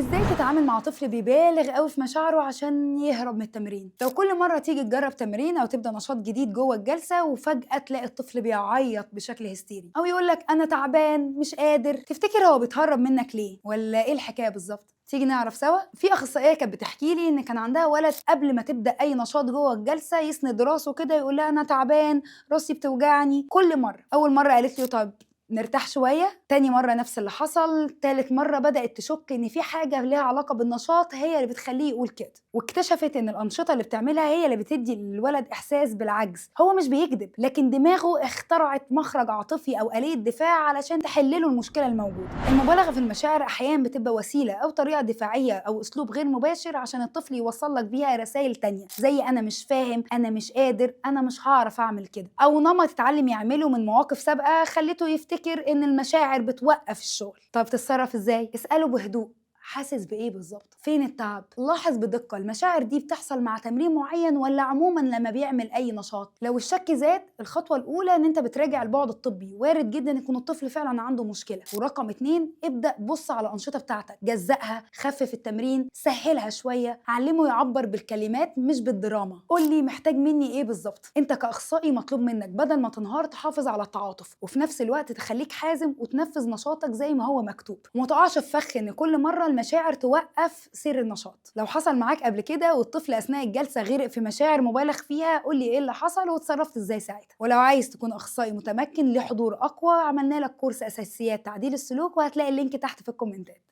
ازاي تتعامل مع طفل بيبالغ قوي في مشاعره عشان يهرب من التمرين؟ لو كل مره تيجي تجرب تمرين او تبدا نشاط جديد جوه الجلسه وفجاه تلاقي الطفل بيعيط بشكل هستيري او يقول لك انا تعبان مش قادر، تفتكر هو بيتهرب منك ليه ولا ايه الحكايه بالظبط؟ تيجي نعرف سوا. في اخصائيه كانت بتحكي لي ان كان عندها ولد قبل ما تبدا اي نشاط جوه الجلسه يسند راسه كده يقول لها انا تعبان، راسي بتوجعني. كل مره، اول مره قالت له طب نرتاح شوية، تاني مرة نفس اللي حصل، تالت مرة بدأت تشك إن في حاجة ليها علاقة بالنشاط هي اللي بتخليه يقول كده، واكتشفت إن الأنشطة اللي بتعملها هي اللي بتدي للولد إحساس بالعجز. هو مش بيكذب، لكن دماغه اخترعت مخرج عاطفي أو آلية دفاع علشان تحلله المشكلة الموجودة. المبالغة في المشاعر أحيانا بتبقى وسيلة أو طريقة دفاعية أو أسلوب غير مباشر عشان الطفل يوصل لك بيها رسائل تانية، زي أنا مش فاهم، أنا مش قادر، أنا مش هعرف أعمل كده، أو نمط اتعلم يعمله من مواقف سابقة خلته يفتكر ان المشاعر بتوقف الشغل. طب تتصرف ازاي؟ اساله بهدوء، حاسس بايه بالظبط؟ فين التعب؟ لاحظ بدقه المشاعر دي بتحصل مع تمرين معين ولا عموما لما بيعمل اي نشاط. لو الشك زاد، الخطوه الاولى ان انت بتراجع البعد الطبي، وارد جدا يكون الطفل فعلا عنده مشكله. ورقم 2، ابدا بص على الانشطه بتاعتك، جزأها، خفف التمرين، سهلها شويه، علمه يعبر بالكلمات مش بالدراما. قول لي محتاج مني ايه بالظبط. انت كاخصائي مطلوب منك بدل ما تنهار تحافظ على التعاطف، وفي نفس الوقت تخليك حازم وتنفذ نشاطك زي ما هو مكتوب، وما تقعش في فخ ان كل مره المشاعر توقف سير النشاط. لو حصل معاك قبل كده والطفل اثناء الجلسه غرق في مشاعر مبالغ فيها، قول لي ايه اللي حصل واتصرفت ازاي ساعتها. ولو عايز تكون اخصائي متمكن لحضور اقوى، عملنا لك كورس اساسيات تعديل السلوك، وهتلاقي اللينك تحت في الكومنتات.